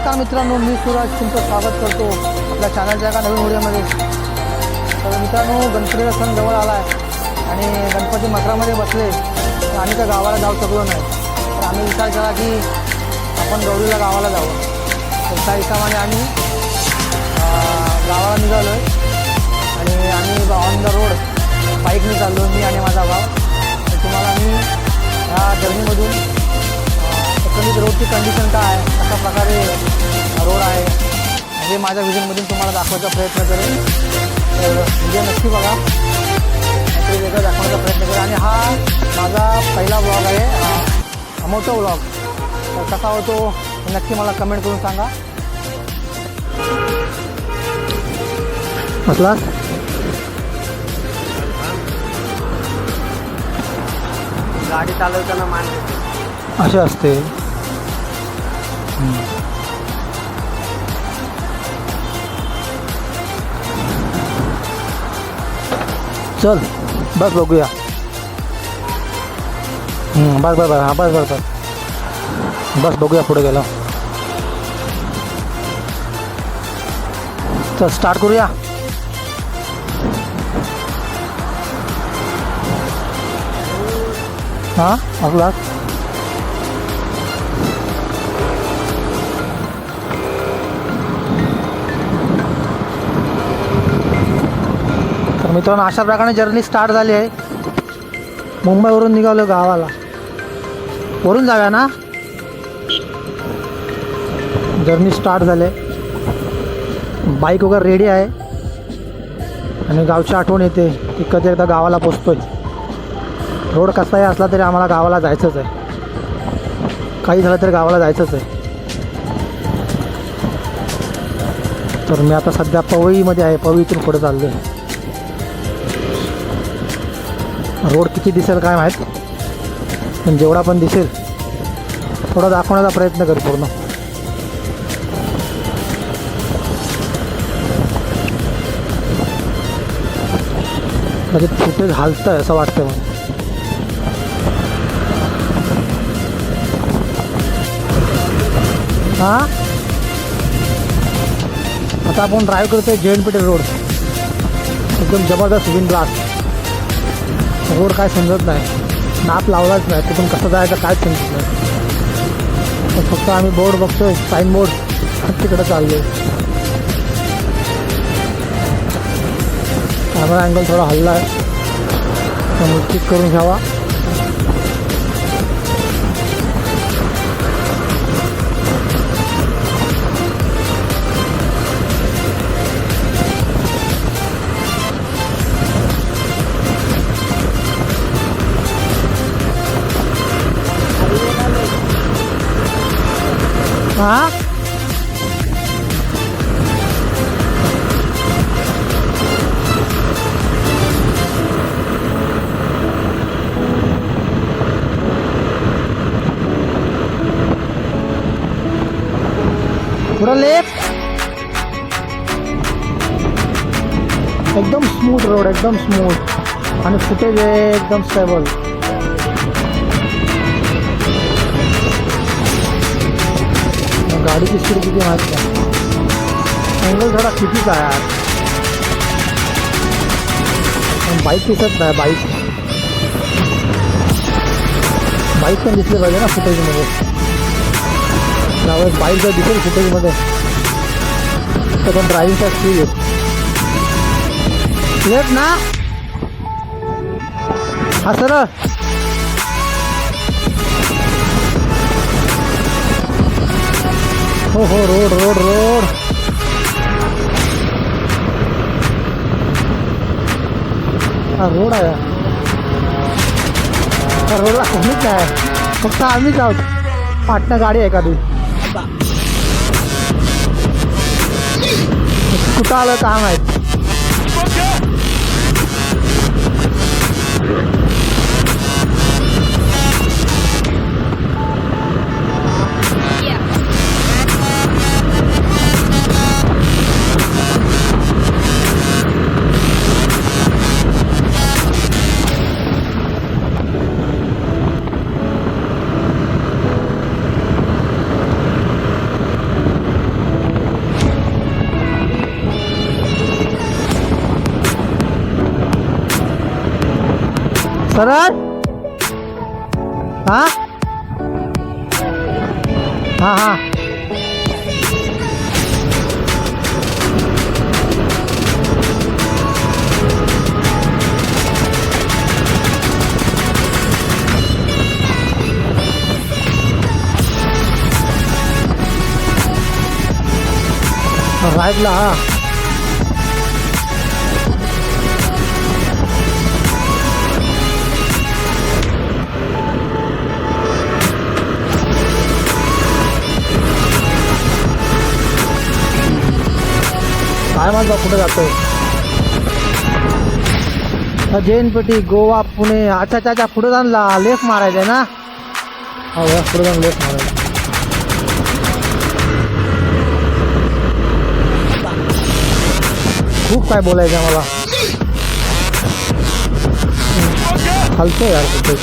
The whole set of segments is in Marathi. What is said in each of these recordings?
नमस्कार मित्रांनो, मी सूरज तुमचं स्वागत करतो आपल्या चॅनलच्या एका नवीन व्हिडिओमध्ये. तर मित्रांनो, गणपतीचा सण जवळ आला आहे आणि गणपती मकरामध्ये बसले तर आम्ही त्या गावाला जाऊ शकलो नाही. तर आम्ही विचार केला की आपण गौरीला गावाला जावं. तर त्या हिशोबाने आम्ही गावाला निघालो आहे आणि आम्ही ऑन द रोड बाईकने चाललो, मी आणि माझा भाव. तर तुम्हाला मी ह्या जर्नीमधून एकंदरीत रोडची कंडिशन काय आहे, कशा प्रकारे रोड आहे हे माझ्या व्हिडिओमधून तुम्हाला दाखवायचा प्रयत्न करेन. तर व्हिडिओ नक्की बघा, ते वेगळं दाखवण्याचा प्रयत्न करेन. आणि हा माझा पहिला ब्लॉग आहे, मोटो ब्लॉग. तर कसा होतो नक्की मला कमेंट करून सांगा. बसलास गाडी चालवताना मान असे असते. चल बस बघूया. बस बस हां बस बस बस बस बघूया पुढे गेला. चल स्टार्ट करूया. हां आपला तर मित्रांनो, अशा प्रकारे जर्नी स्टार्ट झाली आहे. मुंबईवरून निघालो गावाला. वरून जाऊया ना. जर्नी स्टार्ट झाले, बाईक वगैरे रेडी आहे आणि गावची आठवण येते की कधी एकदा गावाला पोचतोय. रोड कसाही असला तरी आम्हाला गावाला जायचंच आहे, काही झालं तरी गावाला जायचंच आहे. तर मी आता सध्या पवईमध्ये आहे, पवईतून पुढे चाललो आहे. रोड किती दिसेल काय माहीत, पण जेवढा पण दिसेल थोडा दाखवण्याचा प्रयत्न कर पूर्ण. म्हणजे फुटेज हालतं आहे असं वाटतं मला. हां आता आपण ड्राईव्ह करतोय जेएनपीटी रोड. एकदम जबरदस्त विंड ब्लास्ट. रोड काय समजत नाही, मॅप लावलाच नाही, तिथून कसं जायचं काय समजत नाही. फक्त आम्ही बोर्ड बघतोय, साईन बोर्ड, तिकडे चाललोय. कॅमेरा अँगल थोडा हल्ला आहे, त्यामुळे चेक करून घ्यावा. हां थोडा लेफ्ट. एकदम स्मूथ रोड, एकदम स्मूथ आणि फुटेज आहे एकदम स्टेबल. गाडीची स्पीड किती माहिती आहे, अँगल थोडा चुकीचा आहे यार. पण बाईक दिसत नाही. बाईक पण दिसले पाहिजे ना फुटेजमध्ये. त्यावेळेस बाईक जर दिसेल फुटेजमध्ये तर पण ड्रायव्हिंगचा स्पीड येत लेट ना. हा सरळ हो हो रोड रोड रोड. हा रोड आहे, त्या रोडला कोणीच नाही, फक्त आम्हीच आहोत. पाटणं गाडी आहे एखादी. कुठं आलं काम आहे. सरळ. हा हा हा राईटला. हा काय माझा कुठे जातोय? जैनपेटी, गोवा, पुणे. अच्छा अच्छा अच्छा, पुढे जाऊन लेफ्ट मारायचं आहे ना? हा पुढे जाऊन लेफ्ट मारायचं. खूप काय बोलायचं मला. हलतोय यार कुठे.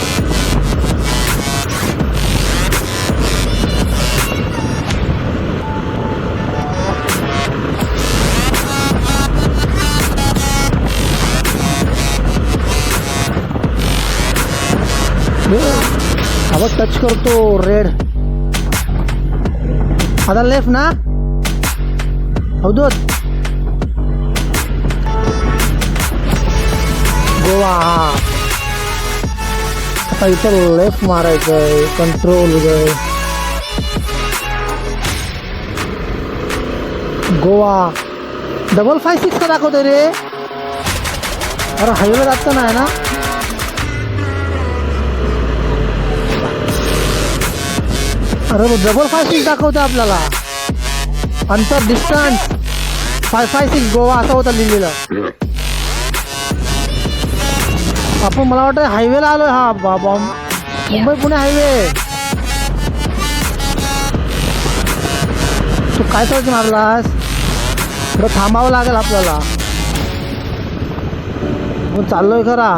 अब टच करतो रेड. आता लेफ्ट ना? हौदोत गोवा. आता इथं लेफ्ट मारायचं आहे. कंट्रोल गए गोवा. 556 का दाखवतोय रे? अरे हायवे जातं नाही ना? अरे 556 दाखवतं आपल्याला. अंतर डिस्टन्स 556 गोवा असं होतं लिहिलेलं. आपण मला वाटतं हायवेला आलोय. हा बाबा, मुंबई पुणे हायवे. तू काय सर्च मारलास? थोडं थांबावं लागेल आपल्याला. मग चाललोय खरा.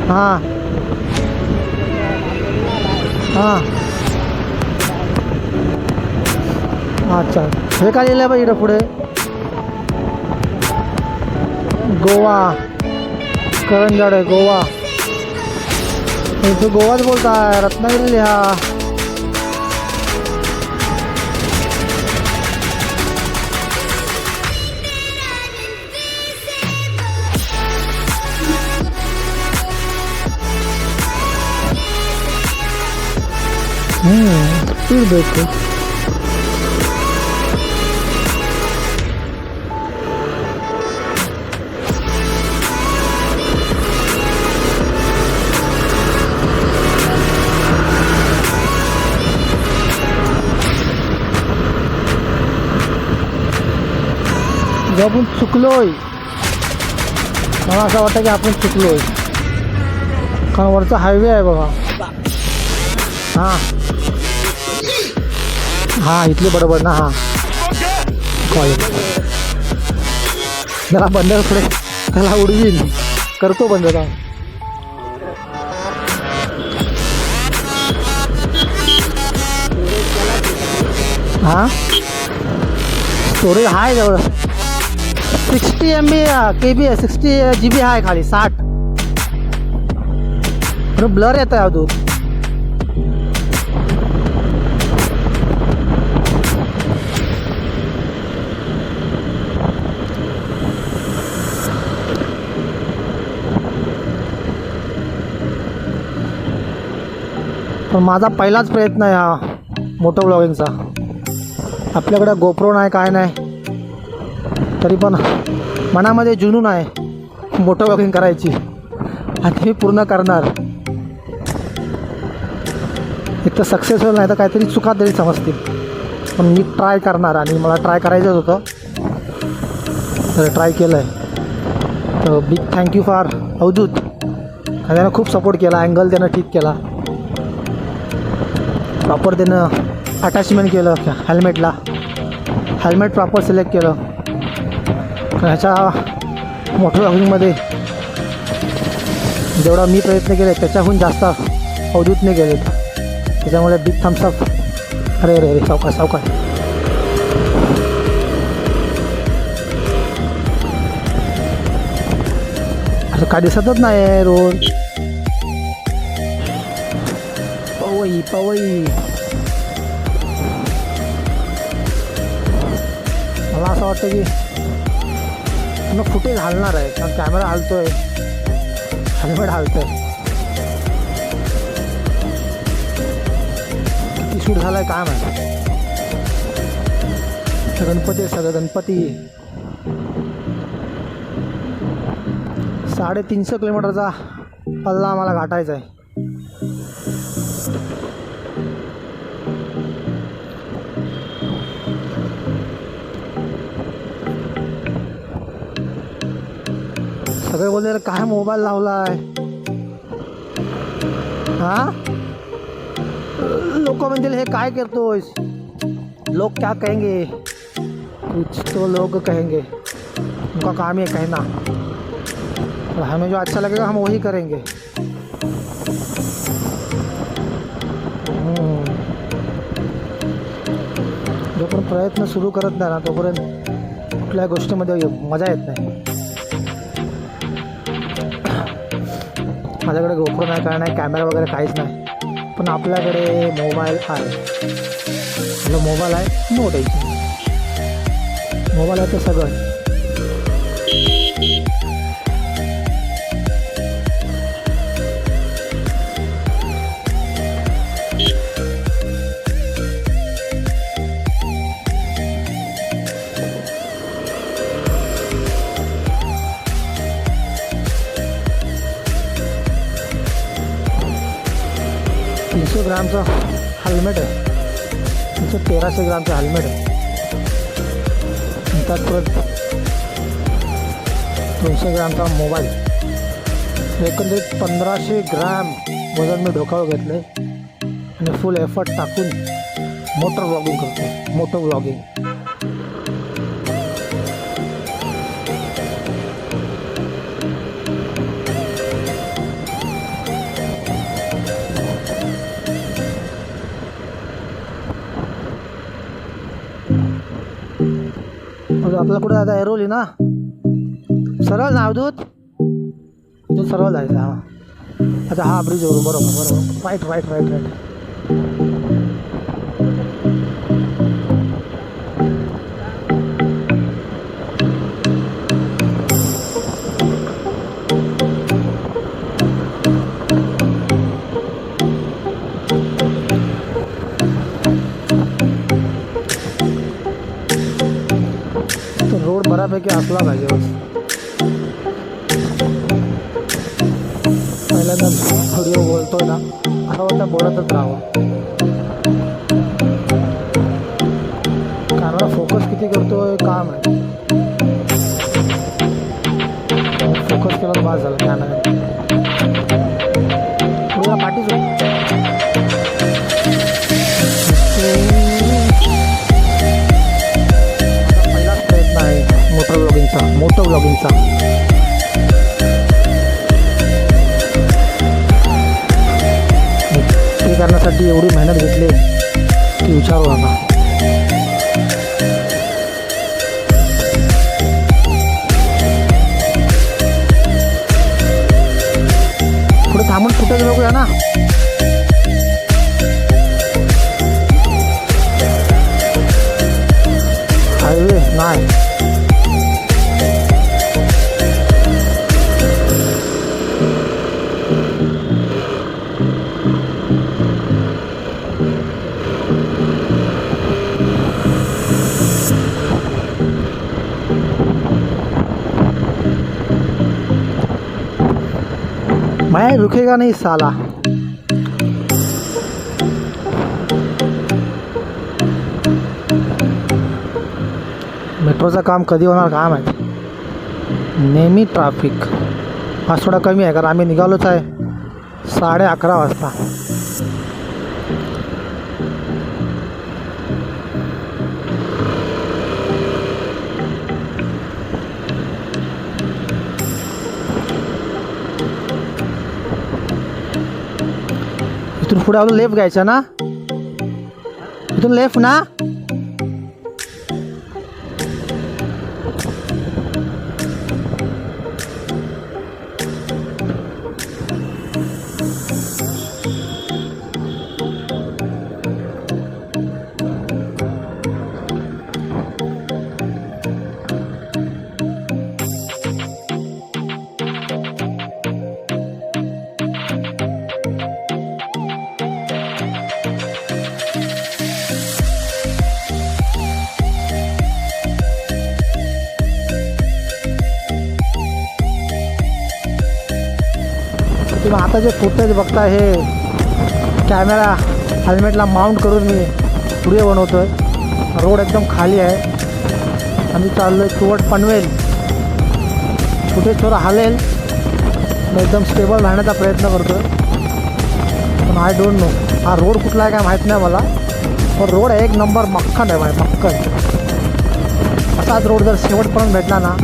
हां हां अच्छा, हे काय लिहिलं आहे बा इकडं पुढे? गोवा. करंजाड आहे गोवा. इथं गोवाच बोलताय. रत्नागिरी लिहा. Speed break. आपण चुकलोय. मला असं वाटतं की आपण चुकलोय, कारण वरचा हायवे आहे बघा. हां हां इथले बरोबर ना. हां कॉलेज जरा बंद पुढे त्याला उडवील. करतो बंद का. हां स्टोरेज आहे जवळ 60 MB KB आहे. 60 GB आहे खाली. 60 ब्लर येत आहे अजून. पण माझा पहिलाच प्रयत्न आहे हा मोटो ब्लॉगिंगचा. आपल्याकडे गोप्रो नाही काय नाही, तरी पण मनामध्ये जुनून आहे मोटो ब्लॉगिंग करायची आणि मी पूर्ण करणार. एक तर सक्सेसफुल नाही तर काहीतरी चुका तरी समजतील, पण मी ट्राय करणार. आणि मला ट्राय करायचंच होतं तर ट्राय केलं आहे. तर बिग थँक्यू फॉर अवधूत. त्यानं खूप सपोर्ट केला. अँगल त्यानं ठीक केला. प्रॉपर त्यानं अटॅचमेंट केलं हेल्मेटला. हेल्मेट प्रॉपर सिलेक्ट केलं. ह्याच्या मोठ्या ब्लॉगिंगमध्ये जेवढा मी प्रयत्न केले त्याच्याहून जास्त अवधूतने केले. त्याच्यामुळे बिग थम्सअप. अरे अरे अरे सावकाश सावकाश. काय दिसतच नाही रोड. पवई पवई. मला असं वाटतं की मग फुटेज हलणार आहे, कारण कॅमेरा हलतोय, हेल्मेट हलतोय. किती शूट झालाय काय माहिती. गणपती सगळं गणपती. 350 किलोमीटरचा पल्ला आम्हाला गाठायचा आहे. सगळे बोलले काय मोबाईल लावलाय. हा लोक म्हणतील हे काय करतोयस, लोग क्या कहेंगे, कुछ तो लोग कहेंगे, उनका काम ही है कहना, और हमें जो अच्छा लगेगा हम वही करेंगे. जोपर्यंत प्रयत्न सुरू करत नाही ना तोपर्यंत कुठल्या गोष्टीमध्ये मजा येत नाही. माझ्याकडे गोप्रो नाही, काय नाही, कॅमेरा वगैरे काहीच नाही, पण आपल्याकडे मोबाईल आहे. आपला मोबाईल आहे, नो टेन्शन. मोबाईल आहे तर सगळं. ग्रामचं हेल्मेट आहे, 1300 ग्रामचं हेल्मेट आहे. त्यात परत 200 ग्रामचा मोबाईल. एकंदरीत 1500 ग्रॅम वजन मी डोक्यावर घेतलं आहे आणि फुल एफर्ट टाकून मोटर व्लॉगिंग करतो. Moto vlogging. आपल्याला कुठे आता ऐरोली ना, सरळ नावदूत इथून सरळ जायचं. हा अच्छा, हा ब्रिजवरून बरोबर बरोबर. Right right right right. Road बऱ्यापैकी असला पाहिजे बस. पहिल्यांदा व्हिडिओ बोलतोय ना, असं वाटतं बोलतच राहावं. कॅमेरा फोकस किती करतोय काम आहे. फोकस केला तर बाद झालं कॅमेरा. तुला पाठीच मोटो व्लॉगिंगचा. ते करण्यासाठी एवढी मेहनत घेतली की विचारू नका. पुढे थांबून कुठे बघूया ना. हायवे नाही. मैं रुकेगा नहीं साला. मेट्रोचं काम कधी होणार काय माहिती. नेहमी ट्रॅफिक. आज थोडा कमी आहे कारण आम्ही निघालोच आहे 11:30 वाजता. इथून पुढे आपलं लेफ्ट घ्यायचं ना, इथून लेफ्ट ना. तुम्ही आता जे फुटेज बघता हे कॅमेरा हेल्मेटला माउंट करून मी व्हिडिओ बनवतो आहे. रोड एकदम खाली आहे. आम्ही चाललो आहे टुवर्ड पनवेल. फुटेज थोडं हालेल, मी एकदम स्टेबल राहण्याचा प्रयत्न करतो आहे. पण आय डोंट नो हा रोड कुठला आहे काय माहीत नाही मला, पण रोड एक नंबर मक्खन आहे भाई, मक्खन. असाच रोड जर शेवटपर्यंत भेटला ना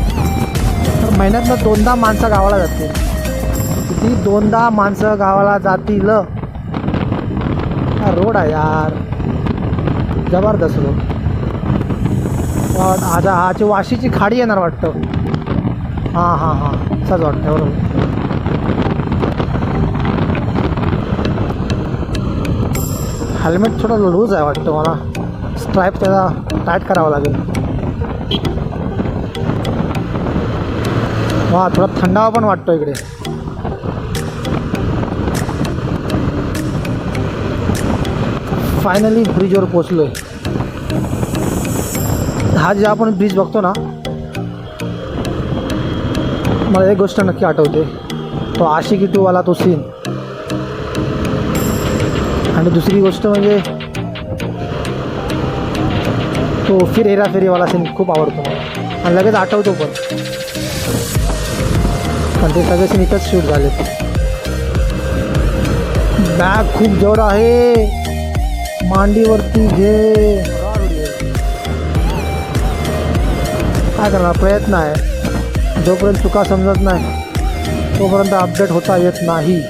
तर महिन्यातनं 2दा माणसं गावाला जातील. किती 2दा माणसं गावाला जातील. हा रोड आहे यार, जबरदस्त रोड. आता हाची वाशीची खाडी येणार वाटतं. हां हां हां असंच वाटतं बरोबर. हेल्मेट थोडं लूज आहे वाटतं मला, स्ट्राईप त्याला टाईट करावं लागेल. वा थोडा थंडावा पण वाटतो इकडे. फायनली ब्रिजवर पोचलो आहे. हा जे आपण ब्रिज बघतो ना, मला एक गोष्ट नक्की आठवते, तो आशिकी 2 वाला तो सीन. आणि दुसरी गोष्ट म्हणजे तो फिर हेराफेरीवाला सीन खूप आवडतो मला आणि लगेच आठवतो पण ते सगळे सीन इथंच शूट झाले. बॅग खूप जड आहे, मांडीवरती घे. काय करणार, प्रयत्न आहे. जोपर्यंत चुका समजत नाही तोपर्यंत अपडेट होता येत नाही.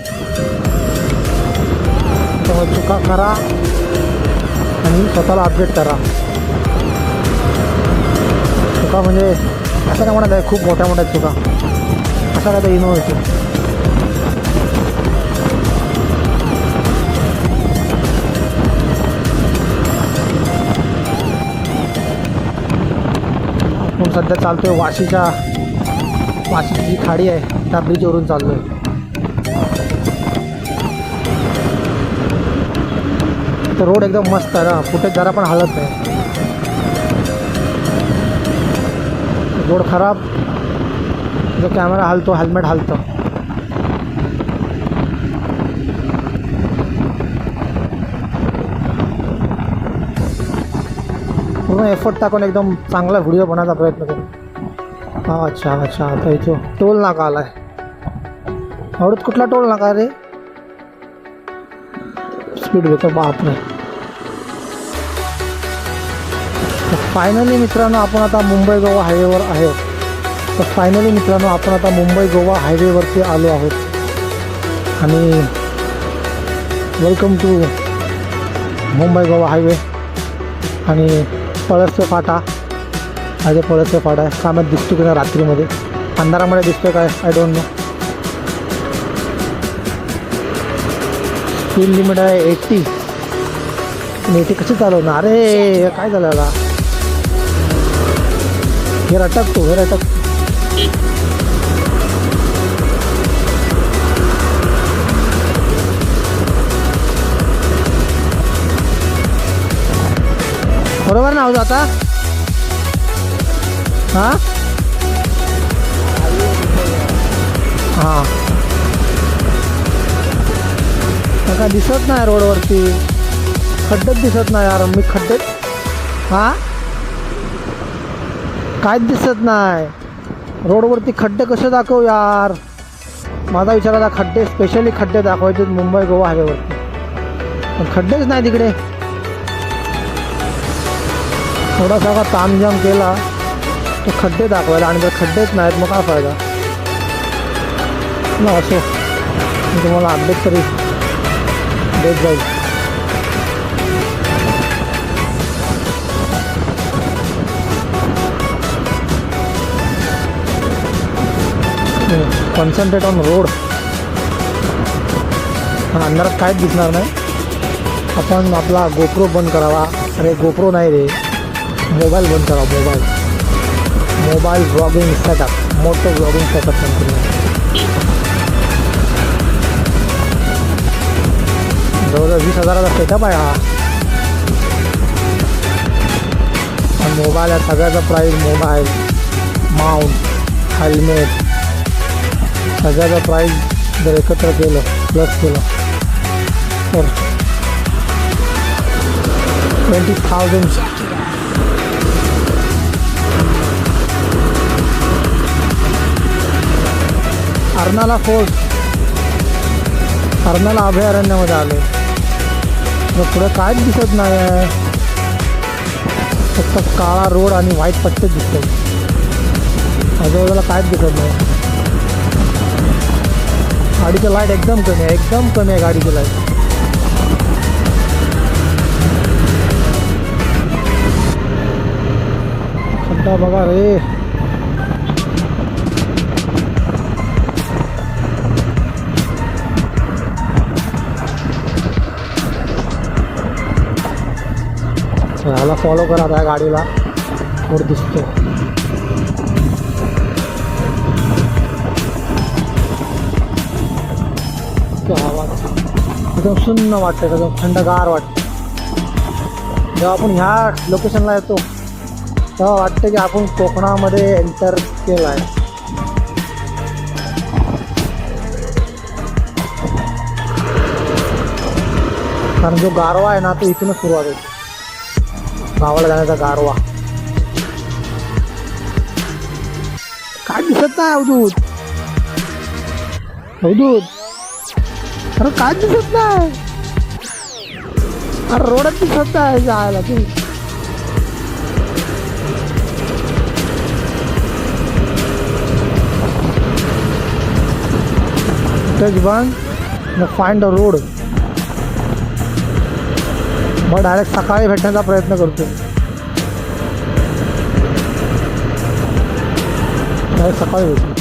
त्यामुळे चुका करा आणि स्वतःला अपडेट करा. चुका म्हणजे असं काय म्हणत आहे, खूप मोठ्या मोठ्या चुका, असा काय तर इनोव्हेटिव्ह. आपण सध्या चालतो आहे वाशीची जी खाडी आहे त्या ब्रिजवरून चाललो आहे. तर रोड एकदम मस्त आहे ना, कुठे जरा पण हलत नाही. रोड खराब, जो कॅमेरा हलतो, हेल्मेट हलतं. पूर्ण एफर्ट टाकून एकदम चांगला व्हिडिओ बनवायचा प्रयत्न करू. हां अच्छा अच्छा, आता इथं टोल नाका आला आहे. आवडत कुठला टोल नाका रे? स्पीड ब्रेकर बापरे. फायनली मित्रांनो आपण आता मुंबई गोवा हायवेवर आहे. तर फायनली मित्रांनो आपण आता मुंबई गोवा हायवेवरती आलो आहोत. आणि welcome to Mumbai Goa highway. आणि पळसचे फाटा, हा जे पळसचे फाटा आहे, कामात दिसतो की नाही रात्रीमध्ये, अंधारामध्ये दिसतो काय I don't know. Speed limit आहे 80. 80 कशी चालवणार? अरे काय झालं याला, हेर अटकतो. बरोबर ना होतं आता? हां हां काय दिसत नाही रोडवरती, खड्डेच दिसत नाही यार. मी खड्डेच, हां काहीच दिसत नाही रोडवरती. खड्डे कसे दाखवू यार? माझा विचार आता खड्डे, स्पेशली खड्डे दाखवायचे मुंबई गोवा हायवेवरती, पण खड्डेच नाही तिकडे. थोडासा का तामझाम केला तो खड्डे दाखवायला, आणि जर खड्डेच नाहीत मग काय फायदा ना. असो मी तुम्हाला अपडेट तरी देत जाईल. Concentrate on road. अंधारात काहीच दिसणार नाही. आपण आपला गोप्रो बंद करावा. अरे गोप्रो नाही रे, मोबाईल बंद करा. Mobile blogging setup, moto blogging setup बंद करूया. जवळजवळ 20,000चा सेटअप आहे हा. मोबाईल आहे, सगळ्याचा प्राईस, मोबाईल, माउंट, हेल्मेट, सगळ्याचा प्राईस जर एकत्र केलं प्लस केलं तर 20,000. अर्नाला फोर्ट, अर्नाला अभयारण्यामध्ये आले. पुढे काहीच दिसत नाही आहे, फक्त काळा रोड आणि व्हाईट पट्टे दिसतात. आजूबाजूला काहीच दिसत नाही. गाडीचं लाईट एकदम कमी आहे, एकदम कमी आहे गाडीची लाईट. खड्डा बघा रे. ह्याला फॉलो करा त्या गाडीला, वर दिसतो. आवाज एकदम सुन्न वाटतं, एकदम थंडगार वाटतं. जेव्हा आपण ह्या लोकेशनला येतो तेव्हा वाटतं की आपण कोकणामध्ये एंटर केलं आहे. कारण जो गारवा आहे ना तो इथूनच सुरुवात होतो, गावाला जाण्याचा गारवा. काय दिसत नाही अवधूत, अवधूत अरे काय दिसत नाही. अरे रोडच दिसत नाही जायला. तू टच बंद, फाइंड अ रोड. मग डायरेक्ट सकाळी भेटण्याचा प्रयत्न करतो. डायरेक्ट सकाळी भेटतो.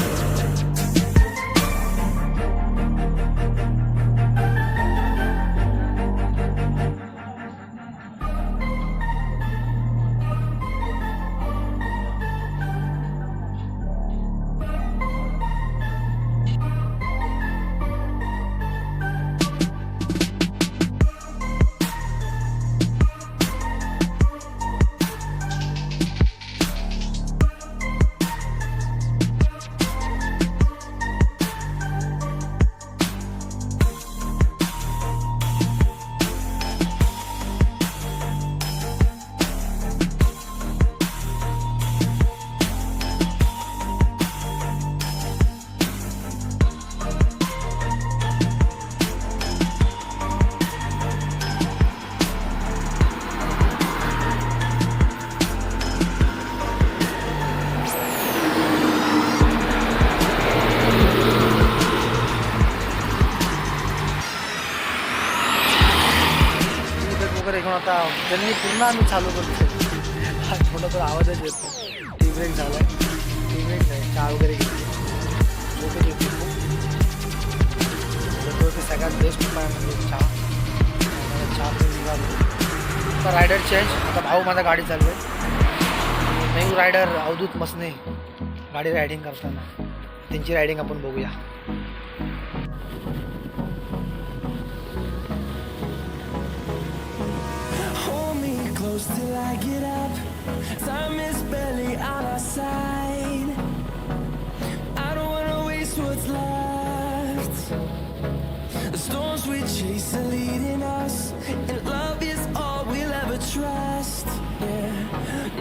आता त्यांनी पूर्ण आम्ही चालू करतो. हा थोडा तर आवाजच येतो. टी ब्रेक झाला आहे, टी ब्रेक नाही, चहा वगैरे घेतली, झोपेत येतो खूप. ते सगळ्यात बेस्ट उपाय म्हणजे चहा. चहा पिऊन निघालो. आता रायडर चेंज. आता भाऊ माझा गाडी चालू आहे. नवीन रायडर अवधूत मसने गाडी रायडिंग करताना, त्यांची रायडिंग आपण बघूया. Till I get up, time is barely on our side. I don't wanna waste what's left. The storms we chase are leading us, and love is all we'll ever trust. Yeah,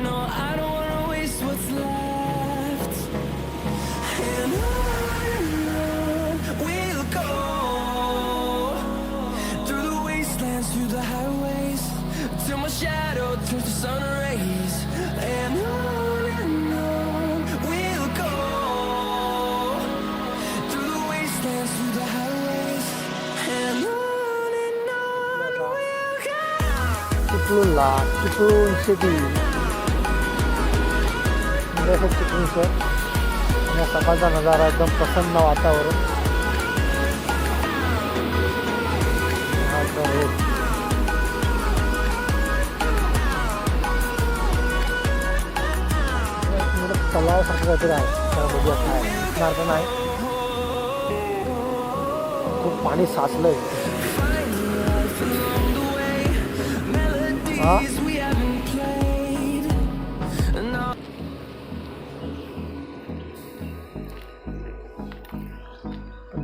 no, I don't wanna waste what's left. And on we'll go, through the wastelands, through the highways, till my shadow turns to sun rays. And on we'll go, through the wastelands, through the highways. And on we'll go. चिपळूणला, चिपळूण सिटी चिपळूण सर. या सकाळचा नजारा, एकदम प्रसन्न वातावरण. तलावासारखं काहीतरी आहे, त्याला बघूया काय सारखं नाही. खूप पाणी साचलंय. हा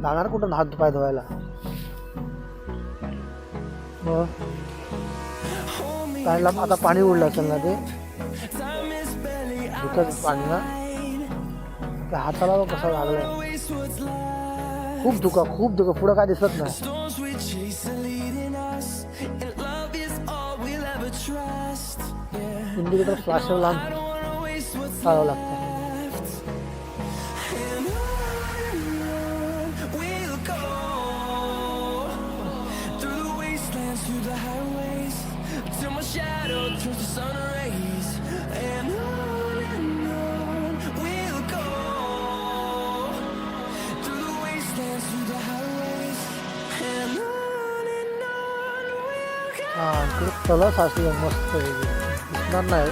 जाणार कुठं हात पाय धुवायला? पॅनला आता पाणी उडलं असेल ना ते धुक्याचं पाणी ना. त्या हाताला बघ कसा लागलाय. खूप धुका पुढं काय दिसत नाही. इंडिकेटर फ्लॅशर लावून चालवावं लागतं. Shadow turns to sun rays, and on we'll go through the wastelands, through the highways, and on we'll go. हां, इकडे तलाव साचलं मस्त दिसणार नाही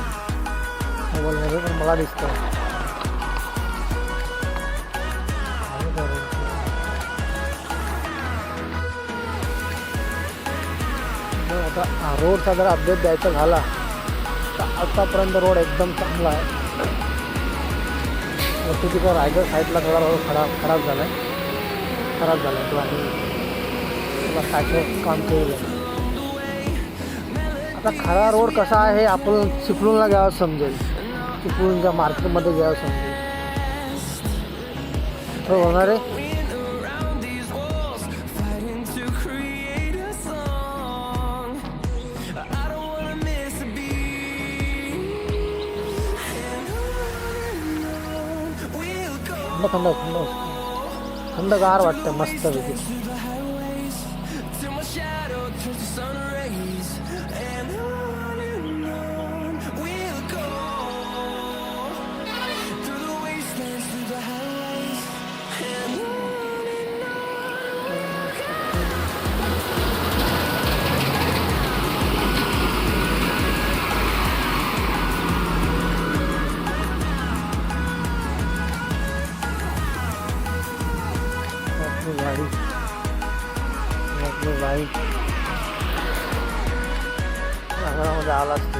मोबाईलमध्ये, पण मला दिसतं. आता रोडचा जर अपडेट द्यायचा झाला तर आतापर्यंत रोड एकदम चांगला आहे. वरती तिकडं रायगड साईडला थोडा रोड खराब झाला आहे तो आणि त्याला काय काम केलेलं आहे. आता खरा रोड कसा आहे हे आपण चिपळूणला घ्यावं समजेल, चिपळूणच्या मार्केटमध्ये घ्यावं समजेल. हो होणार आहे. थंडगार वाटतं मस्त पैकी. गाडी नगरामध्ये आला असतो.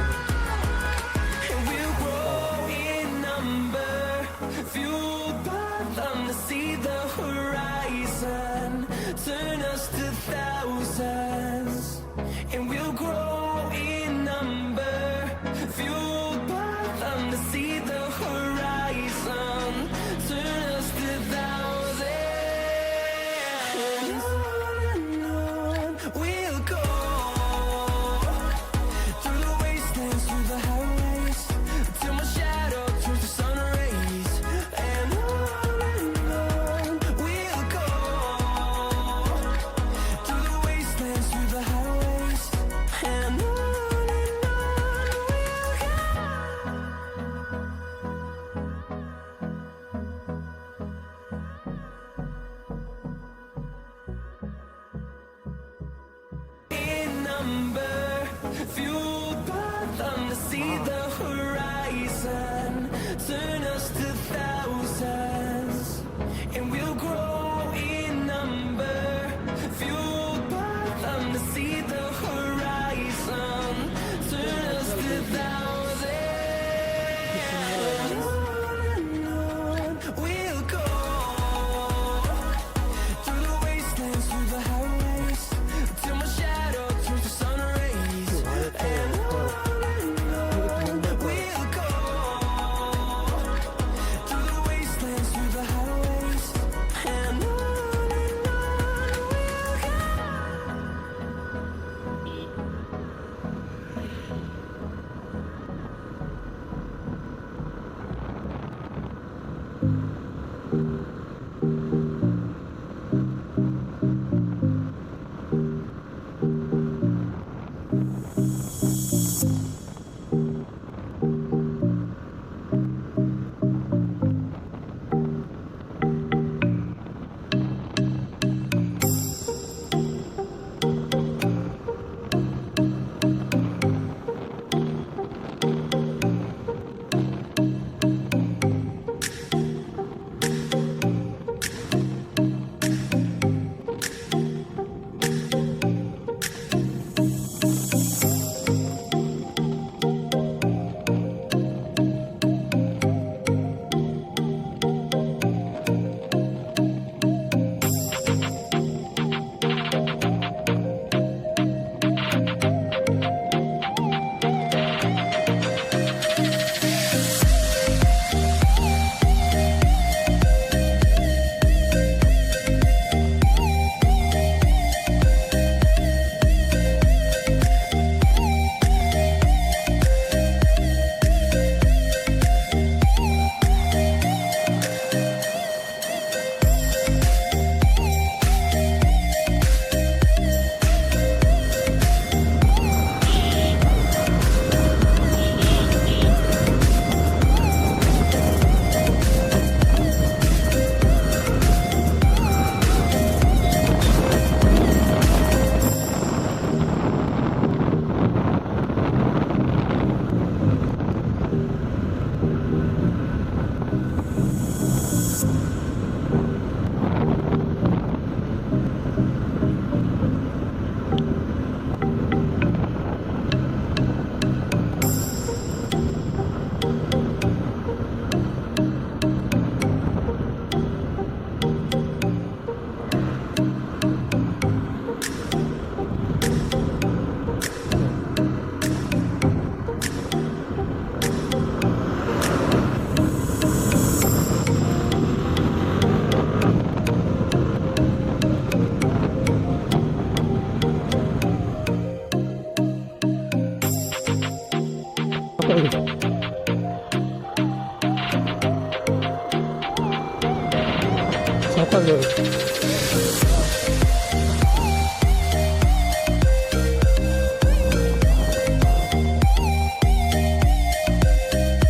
सावकाश जाऊ.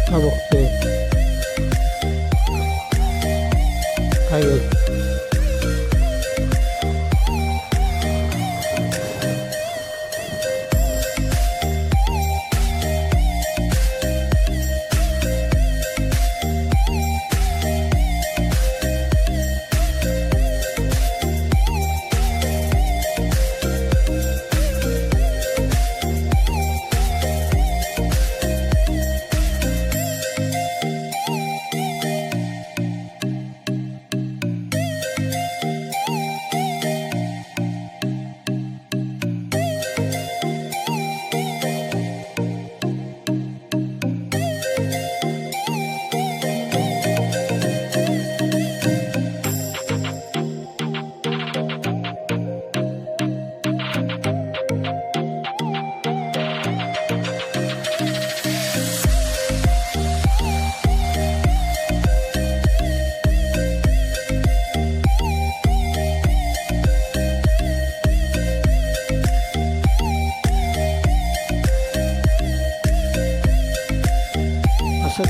हा बघते काय घेऊ.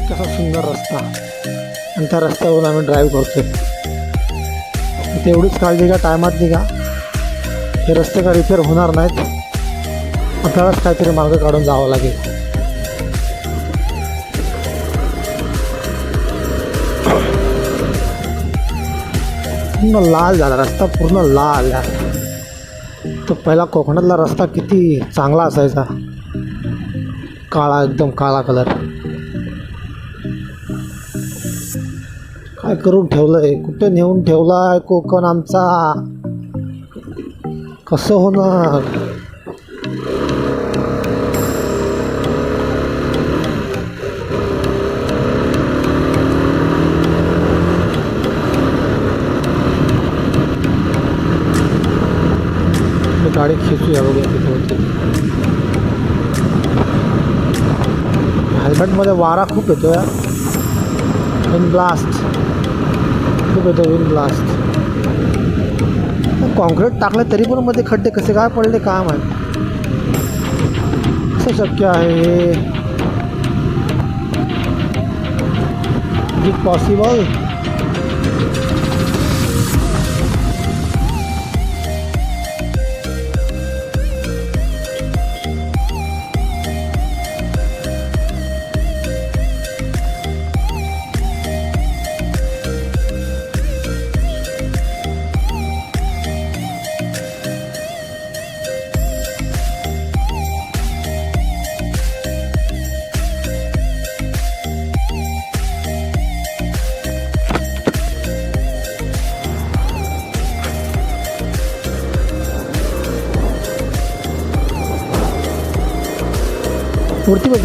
कसा सुंदर रस्ता आणि त्या रस्त्यावरून आम्ही ड्राईव्ह करतोय. तेवढीच काळजी घ्या, टायमात निघा. हे रस्ते का रिपेअर होणार नाहीत, आपल्यालाच काहीतरी मार्ग काढून जावं लागेल. पूर्ण लाल झाला रस्ता, पूर्ण लाल. तो पहिला कोकणातला रस्ता किती चांगला असायचा, काळा, एकदम काळा कलर. काय करून ठेवलंय, कुठे नेऊन ठेवलाय कोकण आमचा, कसं होणार. गाडी खेचूया, बघूया तिथे होते. हेल्मेटमध्ये वारा खूप येतो या, विंड ब्लास्ट खूप येतो, विंड ब्लास्ट. कॉन्क्रीट टाकलं तरी पण मध्ये खड्डे कसे काय पडले काय माहिती, कसं शक्य आहे, इज इट पॉसिबल. मूर्ती बघ,